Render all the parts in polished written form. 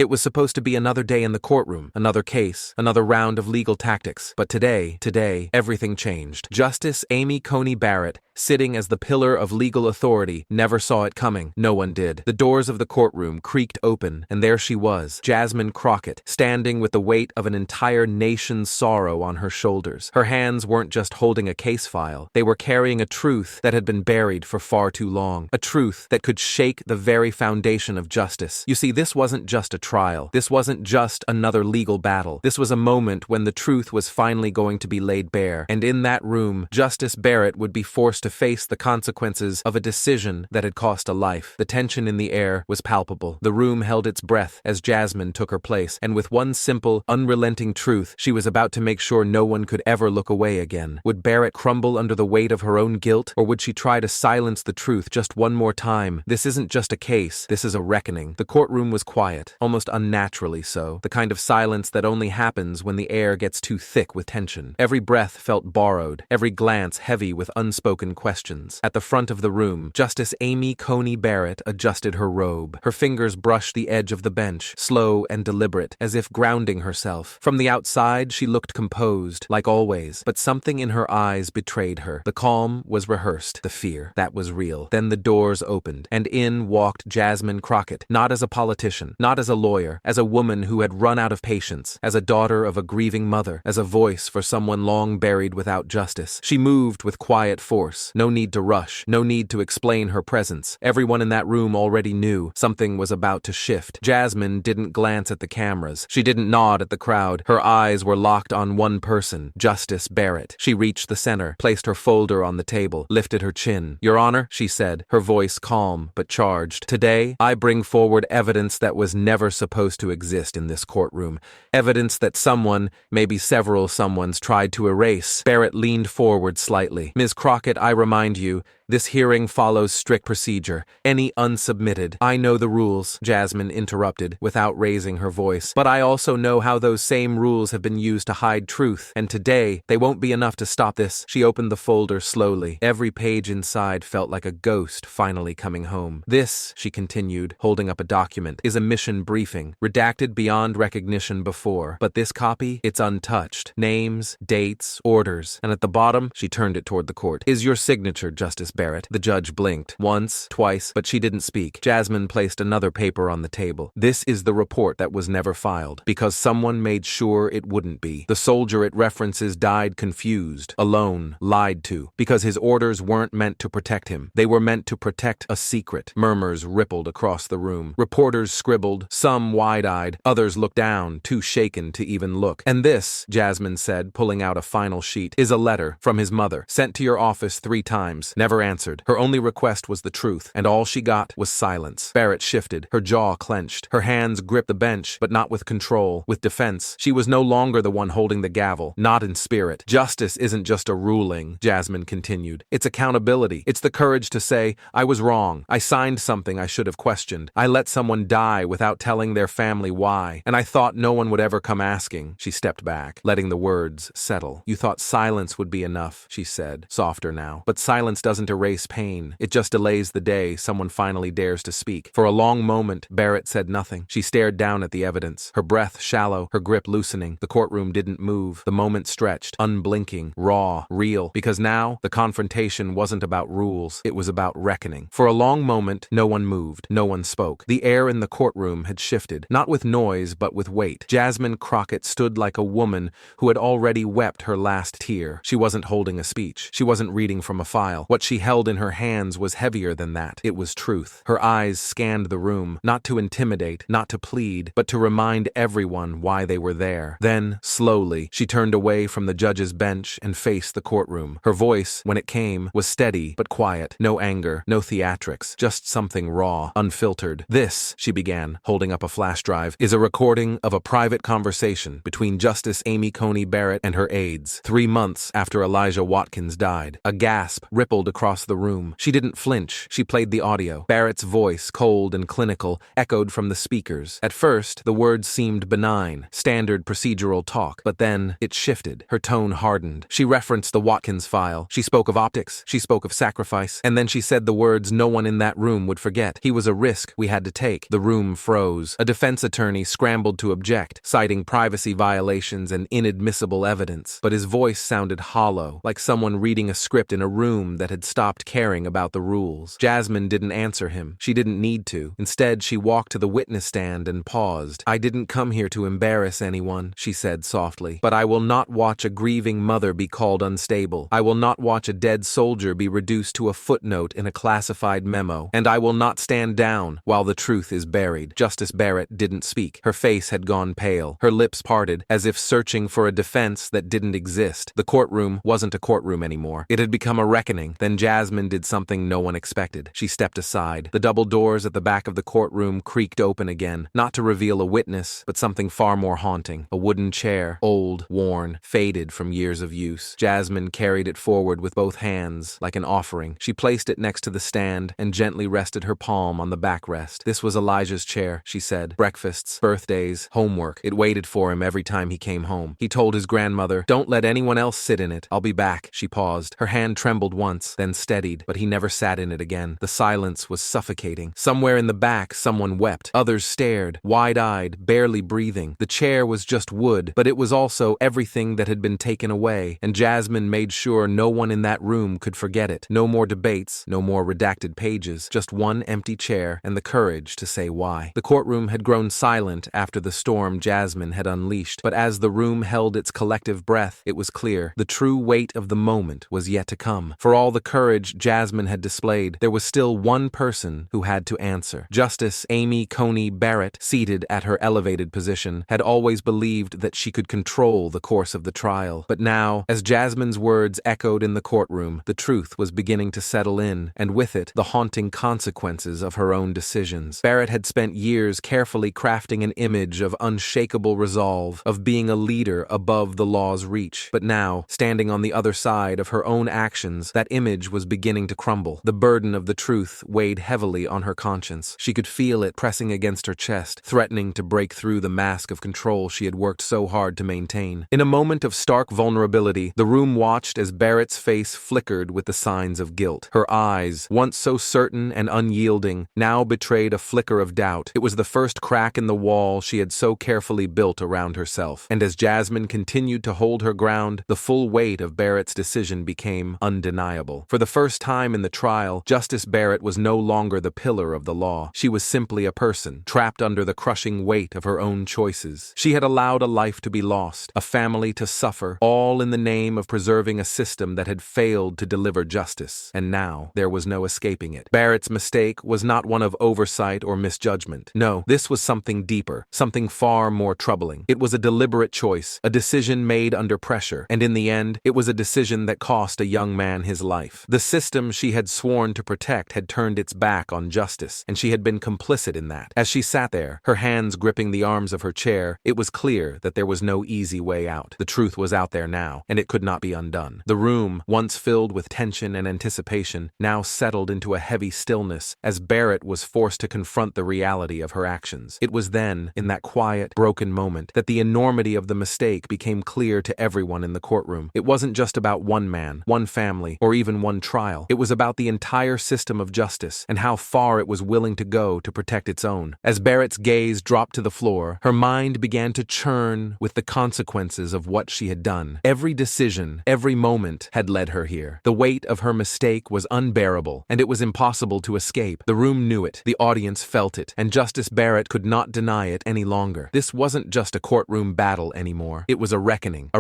It was supposed to be another day in the courtroom, another case, another round of legal tactics. But today, everything changed. Justice Amy Coney Barrett, sitting as the pillar of legal authority, never saw it coming. No one did. The doors of the courtroom creaked open, and there she was, Jasmine Crockett, standing with the weight of an entire nation's sorrow on her shoulders. Her hands weren't just holding a case file. They were carrying a truth that had been buried for far too long. A truth that could shake the very foundation of justice. You see, this wasn't just a trial. This wasn't just another legal battle. This was a moment when the truth was finally going to be laid bare. And in that room, Justice Barrett would be forced to face the consequences of a decision that had cost a life. The tension in the air was palpable. The room held its breath as Jasmine took her place, and with one simple, unrelenting truth, she was about to make sure no one could ever look away again. Would Barrett crumble under the weight of her own guilt, or would she try to silence the truth just one more time? This isn't just a case, this is a reckoning. The courtroom was quiet, almost unnaturally so, the kind of silence that only happens when the air gets too thick with tension. Every breath felt borrowed, every glance heavy with unspoken questions. At the front of the room, Justice Amy Coney Barrett adjusted her robe. Her fingers brushed the edge of the bench, slow and deliberate, as if grounding herself. From the outside, she looked composed, like always, but something in her eyes betrayed her. The calm was rehearsed, the fear, that was real. Then the doors opened, and in walked Jasmine Crockett, not as a politician, not as a lawyer, as a woman who had run out of patience, as a daughter of a grieving mother, as a voice for someone long buried without justice. She moved with quiet force. No need to rush, no need to explain her presence. Everyone in that room already knew something was about to shift. Jasmine didn't glance at the cameras. She didn't nod at the crowd. Her eyes were locked on one person, Justice Barrett. She reached the center, placed her folder on the table, lifted her chin. "Your Honor," she said, her voice calm but charged. "Today, I bring forward evidence that was never supposed to exist in this courtroom. Evidence that someone, maybe several someones, tried to erase." Barrett leaned forward slightly. "Ms. Crockett, I remind you, this hearing follows strict procedure. Any unsubmitted—" "I know the rules," Jasmine interrupted, without raising her voice. "But I also know how those same rules have been used to hide truth, and today, they won't be enough to stop this." She opened the folder slowly. Every page inside felt like a ghost finally coming home. "This," she continued, holding up a document, "is a mission briefing, redacted beyond recognition before. But this copy, it's untouched. Names, dates, orders, and at the bottom," she turned it toward the court, "is your signature, Justice Barrett." The judge blinked. Once, twice, but she didn't speak. Jasmine placed another paper on the table. "This is the report that was never filed, because someone made sure it wouldn't be. The soldier it references died confused, alone, lied to, because his orders weren't meant to protect him. They were meant to protect a secret." Murmurs rippled across the room. Reporters scribbled, some wide-eyed, others looked down, too shaken to even look. "And this," Jasmine said, pulling out a final sheet, "is a letter from his mother, sent to your office 3 times, never answered. Her only request was the truth, and all she got was silence." Barrett shifted, her jaw clenched. Her hands gripped the bench, but not with control, with defense. She was no longer the one holding the gavel, not in spirit. "Justice isn't just a ruling," Jasmine continued. "It's accountability. It's the courage to say, I was wrong. I signed something I should have questioned. I let someone die without telling their family why, and I thought no one would ever come asking." She stepped back, letting the words settle. "You thought silence would be enough," she said, softer now. "But silence doesn't erase pain. It just delays the day someone finally dares to speak." For a long moment, Barrett said nothing. She stared down at the evidence, her breath shallow, her grip loosening. The courtroom didn't move. The moment stretched, unblinking, raw, real, because now the confrontation wasn't about rules. It was about reckoning. For a long moment, no one moved. No one spoke. The air in the courtroom had shifted, not with noise, but with weight. Jasmine Crockett stood like a woman who had already wept her last tear. She wasn't holding a speech. She wasn't reading from a file. What she held in her hands was heavier than that. It was truth. Her eyes scanned the room, not to intimidate, not to plead, but to remind everyone why they were there. Then, slowly, she turned away from the judge's bench and faced the courtroom. Her voice, when it came, was steady but quiet. No anger, no theatrics, just something raw, unfiltered. "This," she began, holding up a flash drive, "is a recording of a private conversation between Justice Amy Coney Barrett and her aides, 3 months after Elijah Watkins died." A gasp rippled across across the room. She didn't flinch. She played the audio. Barrett's voice, cold and clinical, echoed from the speakers. At first, the words seemed benign, standard procedural talk, but then it shifted. Her tone hardened. She referenced the Watkins file. She spoke of optics. She spoke of sacrifice. And then she said the words no one in that room would forget. He was a risk we had to take. The room froze. A defense attorney scrambled to object, citing privacy violations and inadmissible evidence. But his voice sounded hollow, like someone reading a script in a room that had stopped caring about the rules. Jasmine didn't answer him. She didn't need to. Instead, she walked to the witness stand and paused. "I didn't come here to embarrass anyone," she said softly. "But I will not watch a grieving mother be called unstable. I will not watch a dead soldier be reduced to a footnote in a classified memo. And I will not stand down while the truth is buried." Justice Barrett didn't speak. Her face had gone pale. Her lips parted, as if searching for a defense that didn't exist. The courtroom wasn't a courtroom anymore. It had become a reckoning. Then Jasmine did something no one expected. She stepped aside. The double doors at the back of the courtroom creaked open again, not to reveal a witness, but something far more haunting. A wooden chair, old, worn, faded from years of use. Jasmine carried it forward with both hands, like an offering. She placed it next to the stand and gently rested her palm on the backrest. This was Elijah's chair, she said. Breakfasts, birthdays, homework. It waited for him every time he came home. He told his grandmother, "Don't let anyone else sit in it. I'll be back." She paused. Her hand trembled once, then steadied, but he never sat in it again. The silence was suffocating. Somewhere in the back, someone wept. Others stared, wide-eyed, barely breathing. The chair was just wood, but it was also everything that had been taken away, and Jasmine made sure no one in that room could forget it. No more debates, no more redacted pages, just one empty chair and the courage to say why. The courtroom had grown silent after the storm Jasmine had unleashed, but as the room held its collective breath, it was clear. The true weight of the moment was yet to come. For all the courage Jasmine had displayed, there was still one person who had to answer. Justice Amy Coney Barrett, seated at her elevated position, had always believed that she could control the course of the trial. But now, as Jasmine's words echoed in the courtroom, the truth was beginning to settle in, and with it, the haunting consequences of her own decisions. Barrett had spent years carefully crafting an image of unshakable resolve, of being a leader above the law's reach. But now, standing on the other side of her own actions, that image was beginning to crumble. The burden of the truth weighed heavily on her conscience. She could feel it pressing against her chest, threatening to break through the mask of control she had worked so hard to maintain. In a moment of stark vulnerability, the room watched as Barrett's face flickered with the signs of guilt. Her eyes, once so certain and unyielding, now betrayed a flicker of doubt. It was the first crack in the wall she had so carefully built around herself. And as Jasmine continued to hold her ground, the full weight of Barrett's decision became undeniable. For the first time in the trial, Justice Barrett was no longer the pillar of the law. She was simply a person, trapped under the crushing weight of her own choices. She had allowed a life to be lost, a family to suffer, all in the name of preserving a system that had failed to deliver justice. And now, there was no escaping it. Barrett's mistake was not one of oversight or misjudgment. No, this was something deeper, something far more troubling. It was a deliberate choice, a decision made under pressure, and in the end, it was a decision that cost a young man his life. The system she had sworn to protect had turned its back on justice, and she had been complicit in that. As she sat there, her hands gripping the arms of her chair, it was clear that there was no easy way out. The truth was out there now, and it could not be undone. The room, once filled with tension and anticipation, now settled into a heavy stillness as Barrett was forced to confront the reality of her actions. It was then, in that quiet, broken moment, that the enormity of the mistake became clear to everyone in the courtroom. It wasn't just about one man, one family, or even one trial. It was about the entire system of justice and how far it was willing to go to protect its own. As Barrett's gaze dropped to the floor, her mind began to churn with the consequences of what she had done. Every decision, every moment had led her here. The weight of her mistake was unbearable, and it was impossible to escape. The room knew it, the audience felt it, and Justice Barrett could not deny it any longer. This wasn't just a courtroom battle anymore. It was a reckoning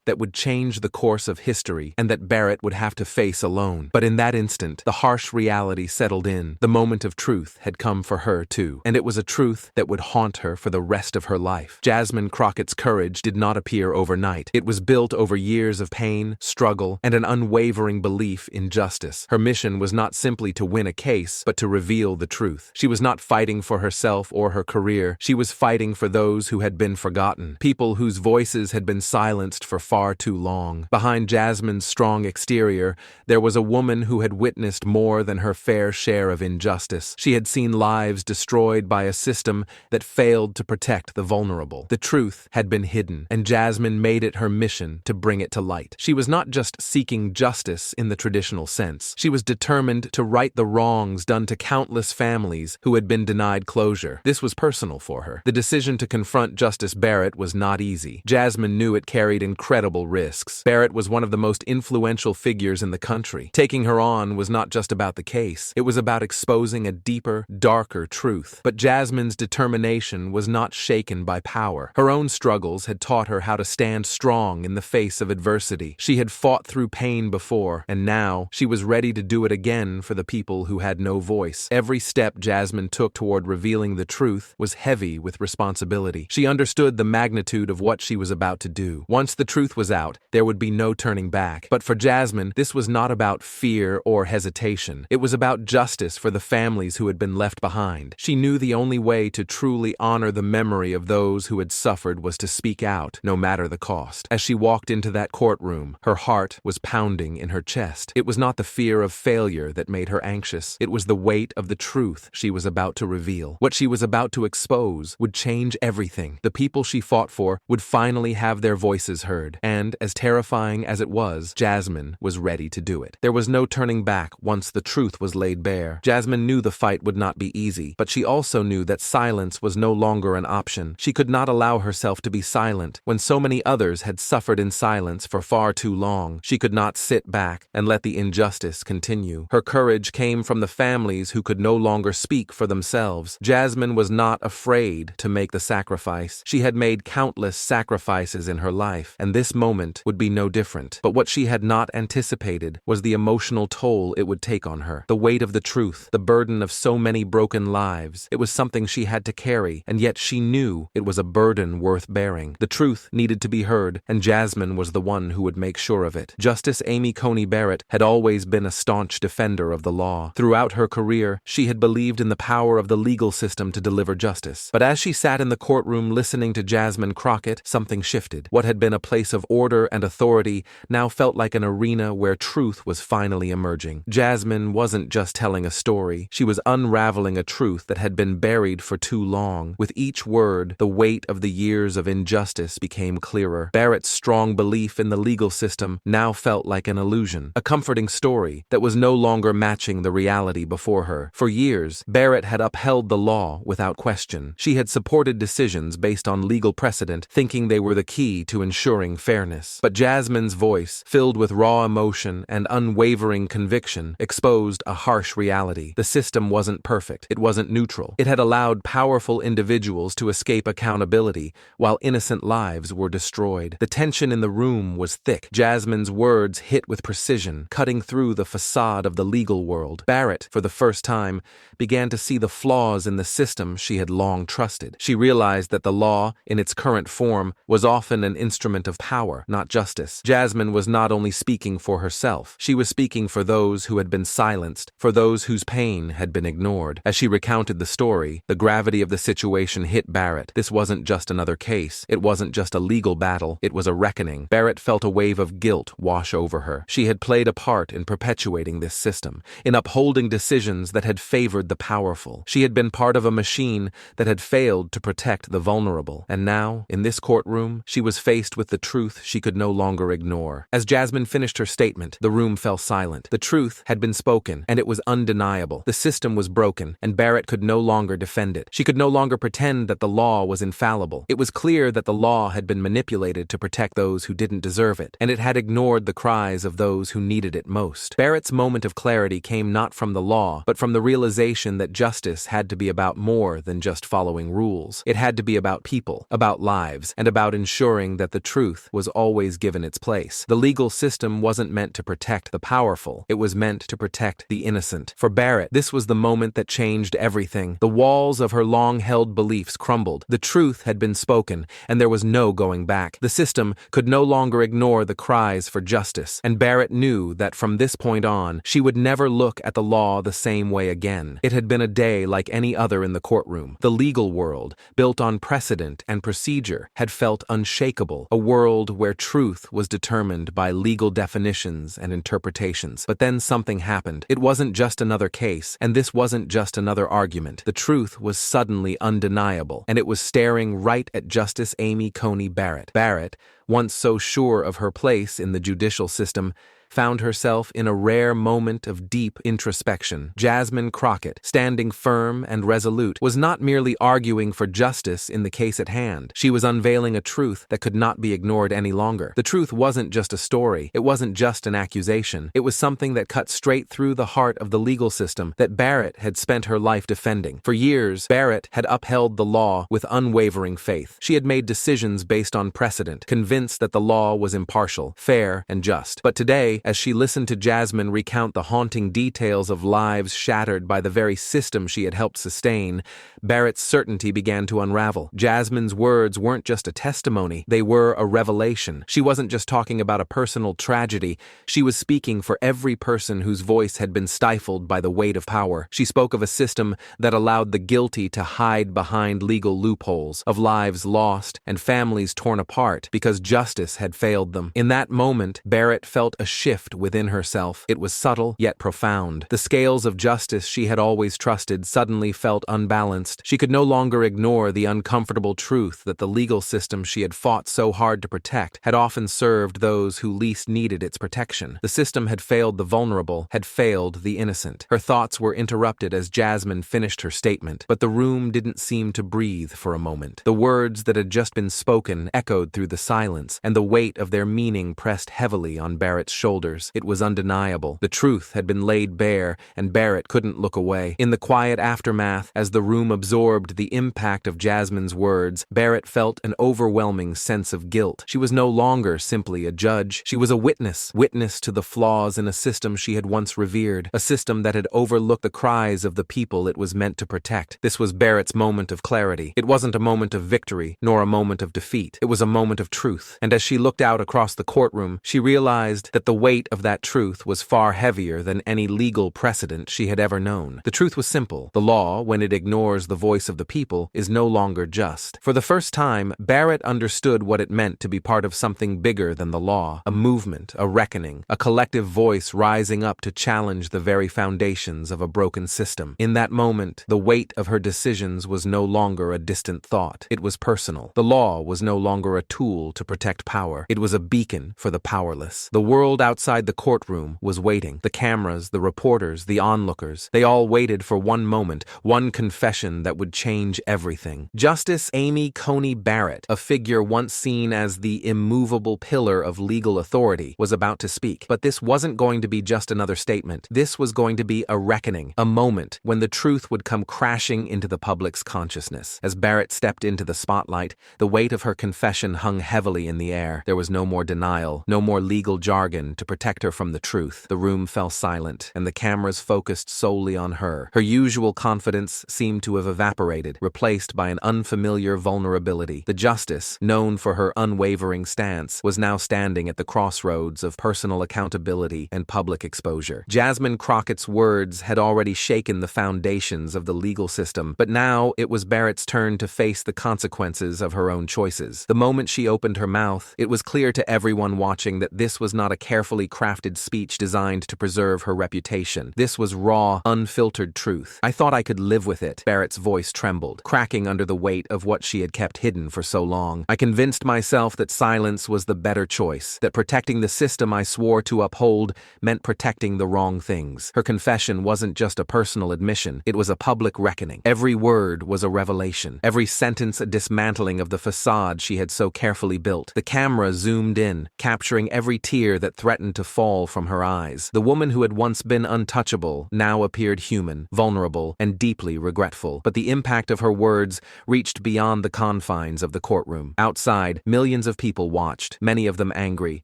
that would change the course of history and that Barrett would have to face alone. But in that instant, the harsh reality settled in. The moment of truth had come for her too, and it was a truth that would haunt her for the rest of her life. Jasmine Crockett's courage did not appear overnight. It was built over years of pain, struggle, and an unwavering belief in justice. Her mission was not simply to win a case, but to reveal the truth. She was not fighting for herself or her career. She was fighting for those who had been forgotten, people whose voices had been silenced for far too long. Behind Jasmine's strong exterior, there There was a woman who had witnessed more than her fair share of injustice. She had seen lives destroyed by a system that failed to protect the vulnerable. The truth had been hidden, and Jasmine made it her mission to bring it to light. She was not just seeking justice in the traditional sense. She was determined to right the wrongs done to countless families who had been denied closure. This was personal for her. The decision to confront Justice Barrett was not easy. Jasmine knew it carried incredible risks. Barrett was one of the most influential figures in the country. Taking her on was not just about the case. It was about exposing a deeper, darker truth. But Jasmine's determination was not shaken by power. Her own struggles had taught her how to stand strong in the face of adversity. She had fought through pain before, and now she was ready to do it again for the people who had no voice. Every step Jasmine took toward revealing the truth was heavy with responsibility. She understood the magnitude of what she was about to do. Once the truth was out, there would be no turning back. But for Jasmine, this was not about fear or hesitation. It was about justice for the families who had been left behind. She knew the only way to truly honor the memory of those who had suffered was to speak out, no matter the cost. As she walked into that courtroom, her heart was pounding in her chest. It was not the fear of failure that made her anxious. It was the weight of the truth she was about to reveal. What she was about to expose would change everything. The people she fought for would finally have their voices heard. And, as terrifying as it was, Jasmine was ready to do it. There was no turning back once the truth was laid bare. Jasmine knew the fight would not be easy, but she also knew that silence was no longer an option. She could not allow herself to be silent when so many others had suffered in silence for far too long. She could not sit back and let the injustice continue. Her courage came from the families who could no longer speak for themselves. Jasmine was not afraid to make the sacrifice. She had made countless sacrifices in her life, and this moment would be no different. But what she had not anticipated was the emotional toll it would take on her. The weight of the truth, the burden of so many broken lives. It was something she had to carry, and yet she knew it was a burden worth bearing. The truth needed to be heard, and Jasmine was the one who would make sure of it. Justice Amy Coney Barrett had always been a staunch defender of the law. Throughout her career, she had believed in the power of the legal system to deliver justice. But as she sat in the courtroom listening to Jasmine Crockett, something shifted. What had been a place of order and authority now felt like an arena where truth was finally emerging. Jasmine wasn't just telling a story. She was unraveling a truth that had been buried for too long. With each word, the weight of the years of injustice became clearer. Barrett's strong belief in the legal system now felt like an illusion, a comforting story that was no longer matching the reality before her. For years, Barrett had upheld the law without question. She had supported decisions based on legal precedent, thinking they were the key to ensuring fairness. But Jasmine's voice, filled with raw emotion and unwavering conviction, exposed a harsh reality. The system wasn't perfect. It wasn't neutral. It had allowed powerful individuals to escape accountability, while innocent lives were destroyed. The tension in the room was thick. Jasmine's words hit with precision, cutting through the facade of the legal world. Barrett, for the first time, began to see the flaws in the system she had long trusted. She realized that the law, in its current form, was often an instrument of power, not justice. Jasmine was not only speaking for herself, she was speaking for those who had been silenced, for those whose pain had been ignored. As she recounted the story, the gravity of the situation hit Barrett. This wasn't just another case. It wasn't just a legal battle. It was a reckoning. Barrett felt a wave of guilt wash over her. She had played a part in perpetuating this system, in upholding decisions that had favored the powerful. She had been part of a machine that had failed to protect the vulnerable. And now, in this courtroom, she was faced with the truth she could no longer ignore. As Jasmine finished her statement, the room fell silent. The truth had been spoken, and it was undeniable. The system was broken, and Barrett could no longer defend it. She could no longer pretend that the law was infallible. It was clear that the law had been manipulated to protect those who didn't deserve it, and it had ignored the cries of those who needed it most. Barrett's moment of clarity came not from the law, but from the realization that justice had to be about more than just following rules. It had to be about people, about lives, and about ensuring that the truth was always given its place. The legal system wasn't meant to protect the powerful. It was meant to protect the innocent. For Barrett, this was the moment that changed everything. The walls of her long-held beliefs crumbled. The truth had been spoken, and there was no going back. The system could no longer ignore the cries for justice, and Barrett knew that from this point on, she would never look at the law the same way again. It had been a day like any other in the courtroom. The legal world, built on precedent and procedure, had felt unshakable, a world where truth was determined by legal definitions and interpretations. interpretations. But then something happened. It wasn't just another case, and this wasn't just another argument. The truth was suddenly undeniable, and it was staring right at Justice Amy Coney Barrett. Barrett, once so sure of her place in the judicial system, found herself in a rare moment of deep introspection. Jasmine Crockett, standing firm and resolute, was not merely arguing for justice in the case at hand. She was unveiling a truth that could not be ignored any longer. The truth wasn't just a story. It wasn't just an accusation. It was something that cut straight through the heart of the legal system that Barrett had spent her life defending. For years, Barrett had upheld the law with unwavering faith. She had made decisions based on precedent, convinced that the law was impartial, fair, and just. But today, as she listened to Jasmine recount the haunting details of lives shattered by the very system she had helped sustain, Barrett's certainty began to unravel. Jasmine's words weren't just a testimony, they were a revelation. She wasn't just talking about a personal tragedy, she was speaking for every person whose voice had been stifled by the weight of power. She spoke of a system that allowed the guilty to hide behind legal loopholes, of lives lost and families torn apart because justice had failed them. In that moment, Barrett felt a shift within herself. It was subtle, yet profound. The scales of justice she had always trusted suddenly felt unbalanced. She could no longer ignore the uncomfortable truth that the legal system she had fought so hard to protect had often served those who least needed its protection. The system had failed the vulnerable, had failed the innocent. Her thoughts were interrupted as Jasmine finished her statement, but the room didn't seem to breathe for a moment. The words that had just been spoken echoed through the silence, and the weight of their meaning pressed heavily on Barrett's shoulders. It was undeniable. The truth had been laid bare, and Barrett couldn't look away. In the quiet aftermath, as the room absorbed the impact of Jasmine's words, Barrett felt an overwhelming sense of guilt. She was no longer simply a judge. She was a witness to the flaws in a system she had once revered, a system that had overlooked the cries of the people it was meant to protect. This was Barrett's moment of clarity. It wasn't a moment of victory, nor a moment of defeat. It was a moment of truth. And as she looked out across the courtroom, she realized that the weight of that truth was far heavier than any legal precedent she had ever known. The truth was simple. The law, when it ignores the voice of the people, is no longer just. For the first time, Barrett understood what it meant to be part of something bigger than the law, a movement, a reckoning, a collective voice rising up to challenge the very foundations of a broken system. In that moment, the weight of her decisions was no longer a distant thought. It was personal. The law was no longer a tool to protect power. It was a beacon for the powerless. The world outside the courtroom was waiting. The cameras, the reporters, the onlookers, they all waited for one moment, one confession that would change everything. Justice Amy Coney Barrett, a figure once seen as the immovable pillar of legal authority, was about to speak. But this wasn't going to be just another statement. This was going to be a reckoning, a moment when the truth would come crashing into the public's consciousness. As Barrett stepped into the spotlight, the weight of her confession hung heavily in the air. There was no more denial, no more legal jargon to protect her from the truth. The room fell silent, and the cameras focused solely on her. Her usual confidence seemed to have evaporated, replaced by an unfamiliar vulnerability. The justice, known for her unwavering stance, was now standing at the crossroads of personal accountability and public exposure. Jasmine Crockett's words had already shaken the foundations of the legal system, but now it was Barrett's turn to face the consequences of her own choices. The moment she opened her mouth, it was clear to everyone watching that this was not a carefully crafted speech designed to preserve her reputation. This was raw, unfiltered truth. I thought I could live with it. Barrett's voice trembled, cracking under the weight of what she had kept hidden for so long. I convinced myself that silence was the better choice, that protecting the system I swore to uphold meant protecting the wrong things. Her confession wasn't just a personal admission, it was a public reckoning. Every word was a revelation, every sentence a dismantling of the facade she had so carefully built. The camera zoomed in, capturing every tear that threatened to fall from her eyes. The woman who had once been untouchable now appeared human, vulnerable, and deeply regretful. But the impact of her words reached beyond the confines of the courtroom. Outside, millions of people watched, many of them angry,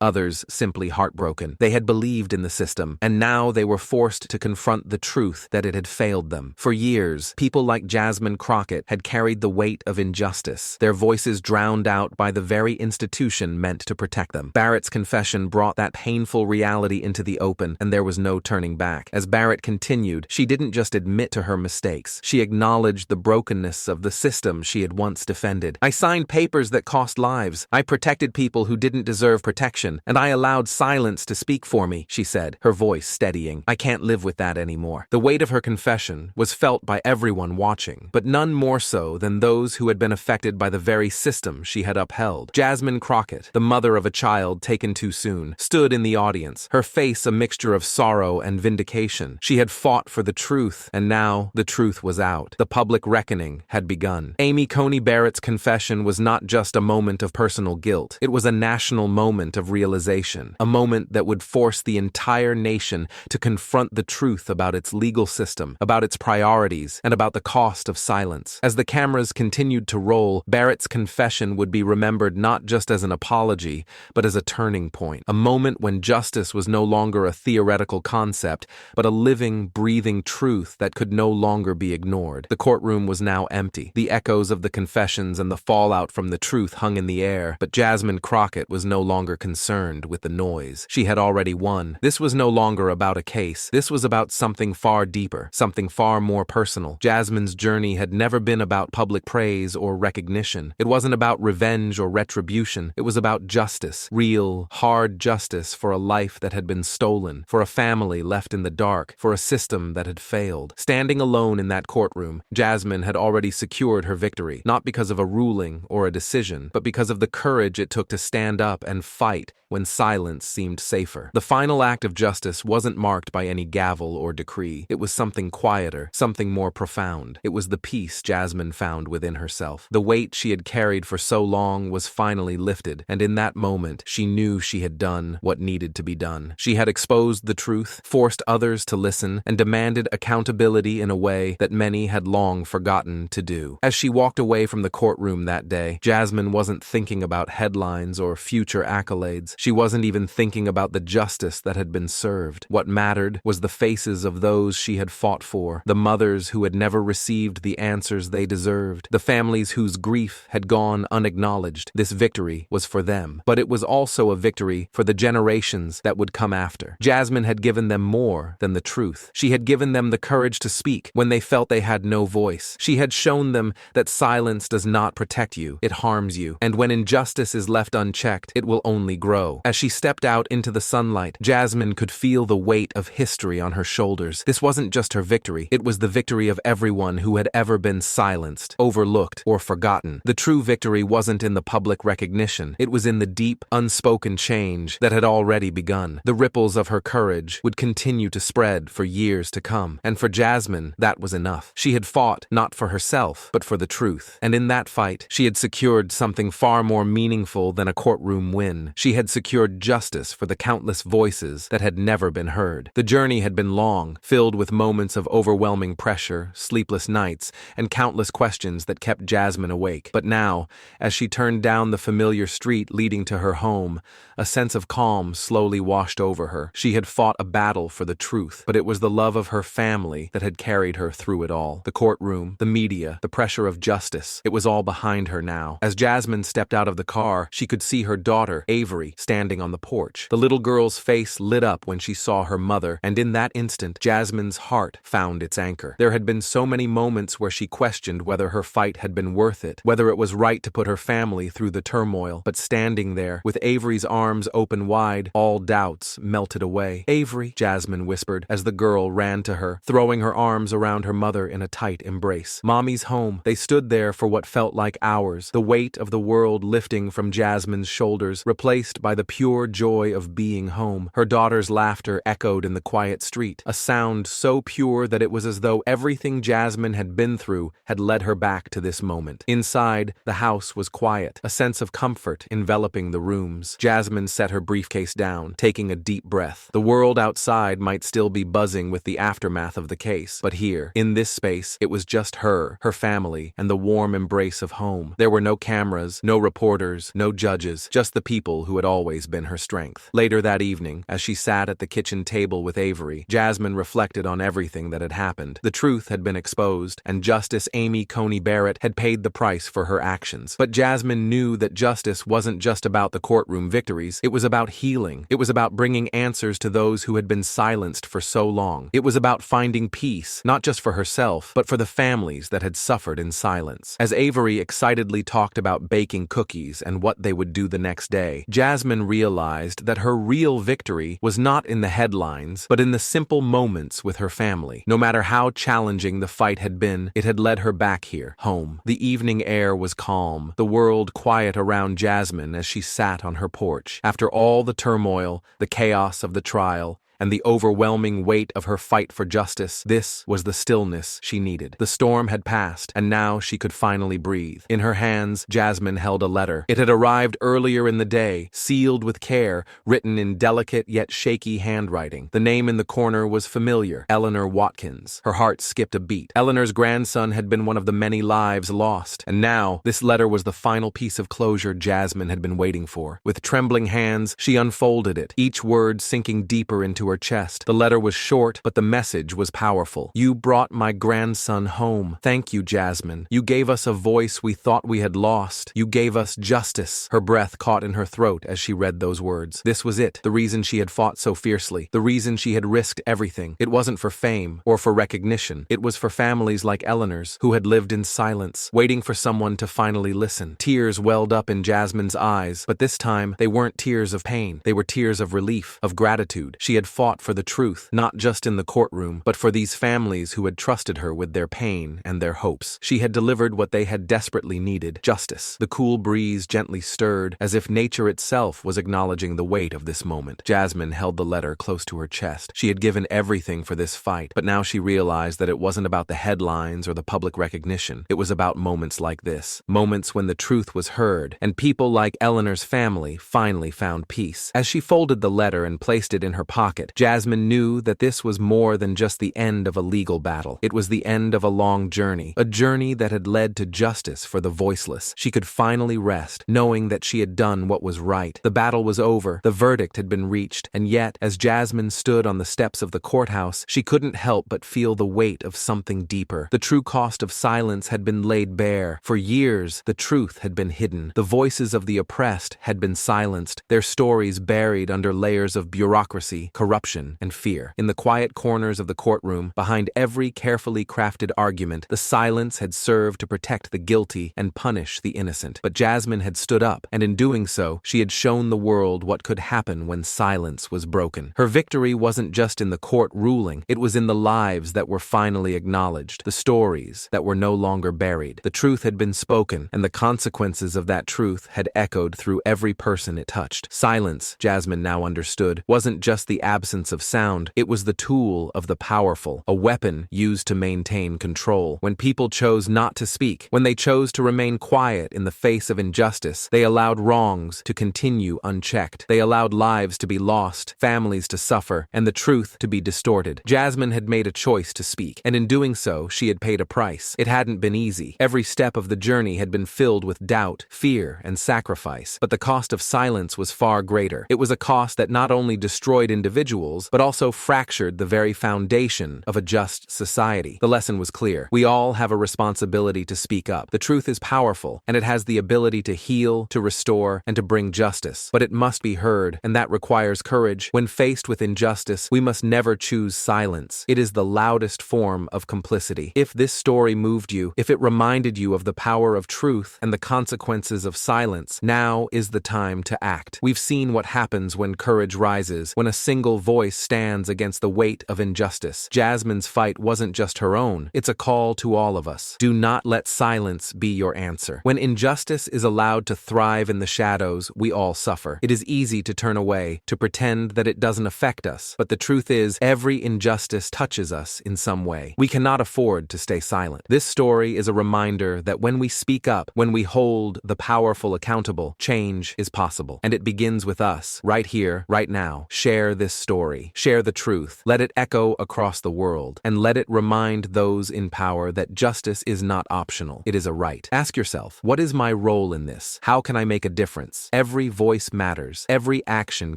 others simply heartbroken. They had believed in the system, and now they were forced to confront the truth that it had failed them. For years, people like Jasmine Crockett had carried the weight of injustice, their voices drowned out by the very institution meant to protect them. Barrett's confession brought that painful painful reality into the open, and there was no turning back. As Barrett continued, she didn't just admit to her mistakes. She acknowledged the brokenness of the system she had once defended. "I signed papers that cost lives. I protected people who didn't deserve protection, and I allowed silence to speak for me," she said, her voice steadying. "I can't live with that anymore." The weight of her confession was felt by everyone watching, but none more so than those who had been affected by the very system she had upheld. Jasmine Crockett, the mother of a child taken too soon, stood in the audience, her face a mixture of sorrow and vindication. She had fought for the truth, and now the truth was out. The public reckoning had begun. Amy Coney Barrett's confession was not just a moment of personal guilt. It was a national moment of realization, a moment that would force the entire nation to confront the truth about its legal system, about its priorities, and about the cost of silence. As the cameras continued to roll, Barrett's confession would be remembered not just as an apology, but as a turning point, a moment when justice was no longer a theoretical concept, but a living, breathing truth that could no longer be ignored. The courtroom was now empty. The echoes of the confessions and the fallout from the truth hung in the air, but Jasmine Crockett was no longer concerned with the noise. She had already won. This was no longer about a case. This was about something far deeper, something far more personal. Jasmine's journey had never been about public praise or recognition. It wasn't about revenge or retribution. It was about justice, real, hard justice for a life that had been stolen, for a family left in the dark, for a system that had failed. Standing alone in that courtroom, Jasmine had already secured her victory, not because of a ruling or a decision, but because of the courage it took to stand up and fight when silence seemed safer. The final act of justice wasn't marked by any gavel or decree. It was something quieter, something more profound. It was the peace Jasmine found within herself. The weight she had carried for so long was finally lifted, and in that moment, she knew she had done what needed to be done. She had exposed the truth, forced others to listen, and demanded accountability in a way that many had long forgotten to do. As she walked away from the courtroom that day, Jasmine wasn't thinking about headlines or future accolades. She wasn't even thinking about the justice that had been served. What mattered was the faces of those she had fought for, the mothers who had never received the answers they deserved, the families whose grief had gone unacknowledged. This victory was for them, but it was also a victory for the generations that would come after. Jasmine had given them more than the truth. She had given them the courage to speak when they felt they had no voice. She had shown them that silence does not protect you, it harms you, and when injustice is left unchecked, it will only grow. As she stepped out into the sunlight, Jasmine could feel the weight of history on her shoulders. This wasn't just her victory, it was the victory of everyone who had ever been silenced, overlooked, or forgotten. The true victory wasn't in the public recognition, it was in the deep, unspoken change that had already begun. The ripples of her courage would continue to spread for years to come, and for Jasmine, that was enough. She had fought, not for herself, but for the truth, and in that fight, she had secured something far more meaningful than a courtroom win. She had secured justice for the countless voices that had never been heard. The journey had been long, filled with moments of overwhelming pressure, sleepless nights, and countless questions that kept Jasmine awake. But now, as she turned down the familiar street leading to her home, a sense of calm slowly washed over her. She had fought a battle for the truth, but it was the love of her family that had carried her through it all. The courtroom, the media, the pressure of justice, it was all behind her now. As Jasmine stepped out of the car, she could see her daughter, Avery, standing on the porch. The little girl's face lit up when she saw her mother, and in that instant, Jasmine's heart found its anchor. There had been so many moments where she questioned whether her fight had been worth it, whether it was right to put her family through the turmoil, but standing there, with Avery's arms open wide, all doubts melted away. "Avery," Jasmine whispered as the girl ran to her, throwing her arms around her mother in a tight embrace. "Mommy's home." They stood there for what felt like hours, the weight of the world lifting from Jasmine's shoulders, replaced by the pure joy of being home. Her daughter's laughter echoed in the quiet street, a sound so pure that it was as though everything Jasmine had been through had led her back to this moment. Inside, the house was quiet, a sense of comfort enveloping the rooms. Jasmine set her briefcase down, taking a deep breath. The world outside might still be buzzing with the aftermath of the case, but here, in this space, it was just her family, and the warm embrace of home. There were no cameras, no reporters, no judges, just the people who had always always been her strength. Later that evening, as she sat at the kitchen table with Avery, Jasmine reflected on everything that had happened. The truth had been exposed, and Justice Amy Coney Barrett had paid the price for her actions. But Jasmine knew that justice wasn't just about the courtroom victories. It was about healing. It was about bringing answers to those who had been silenced for so long. It was about finding peace, not just for herself, but for the families that had suffered in silence. As Avery excitedly talked about baking cookies and what they would do the next day, Jasmine realized that her real victory was not in the headlines, but in the simple moments with her family. No matter how challenging the fight had been, it had led her back here, home. The evening air was calm, the world quiet around Jasmine as she sat on her porch. After all the turmoil, the chaos of the trial, and the overwhelming weight of her fight for justice, this was the stillness she needed. The storm had passed, and now she could finally breathe. In her hands, Jasmine held a letter. It had arrived earlier in the day, sealed with care, written in delicate yet shaky handwriting. The name in the corner was familiar, Eleanor Watkins. Her heart skipped a beat. Eleanor's grandson had been one of the many lives lost, and now this letter was the final piece of closure Jasmine had been waiting for. With trembling hands, she unfolded it, each word sinking deeper into her chest. The letter was short, but the message was powerful. "You brought my grandson home. Thank you, Jasmine. You gave us a voice we thought we had lost. You gave us justice." Her breath caught in her throat as she read those words. This was it, the reason she had fought so fiercely, the reason she had risked everything. It wasn't for fame or for recognition. It was for families like Eleanor's, who had lived in silence, waiting for someone to finally listen. Tears welled up in Jasmine's eyes, but this time they weren't tears of pain. They were tears of relief, of gratitude. She had fought for the truth, not just in the courtroom, but for these families who had trusted her with their pain and their hopes. She had delivered what they had desperately needed, justice. The cool breeze gently stirred, as if nature itself was acknowledging the weight of this moment. Jasmine held the letter close to her chest. She had given everything for this fight, but now she realized that it wasn't about the headlines or the public recognition. It was about moments like this, moments when the truth was heard, and people like Eleanor's family finally found peace. As she folded the letter and placed it in her pocket, Jasmine knew that this was more than just the end of a legal battle. It was the end of a long journey, a journey that had led to justice for the voiceless. She could finally rest, knowing that she had done what was right. The battle was over, the verdict had been reached, and yet, as Jasmine stood on the steps of the courthouse, she couldn't help but feel the weight of something deeper. The true cost of silence had been laid bare. For years, the truth had been hidden. The voices of the oppressed had been silenced, their stories buried under layers of bureaucracy, corruption, and fear. In the quiet corners of the courtroom, behind every carefully crafted argument, the silence had served to protect the guilty and punish the innocent. But Jasmine had stood up, and in doing so, she had shown the world what could happen when silence was broken. Her victory wasn't just in the court ruling, it was in the lives that were finally acknowledged, the stories that were no longer buried. The truth had been spoken, and the consequences of that truth had echoed through every person it touched. Silence, Jasmine now understood, wasn't just the absence of sound, it was the tool of the powerful, a weapon used to maintain control. When people chose not to speak, when they chose to remain quiet in the face of injustice, they allowed wrongs to continue unchecked. They allowed lives to be lost, families to suffer, and the truth to be distorted. Jasmine had made a choice to speak, and in doing so, she had paid a price. It hadn't been easy. Every step of the journey had been filled with doubt, fear, and sacrifice. But the cost of silence was far greater. It was a cost that not only destroyed individuals, but also fractured the very foundation of a just society. The lesson was clear. We all have a responsibility to speak up. The truth is powerful, and it has the ability to heal, to restore, and to bring justice. But it must be heard, and that requires courage. When faced with injustice, we must never choose silence. It is the loudest form of complicity. If this story moved you, if it reminded you of the power of truth and the consequences of silence, now is the time to act. We've seen what happens when courage rises, when a single voice stands against the weight of injustice. Jasmine's fight wasn't just her own. It's a call to all of us. Do not let silence be your answer. When injustice is allowed to thrive in the shadows, we all suffer. It is easy to turn away, to pretend that it doesn't affect us. But the truth is, every injustice touches us in some way. We cannot afford to stay silent. This story is a reminder that when we speak up, when we hold the powerful accountable, change is possible. And it begins with us, right here, right now. Share this story. Share the truth. Let it echo across the world. And let it remind those in power that justice is not optional. It is a right. Ask yourself, what is my role in this? How can I make a difference? Every voice matters. Every action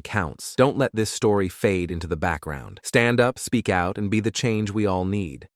counts. Don't let this story fade into the background. Stand up, speak out, and be the change we all need.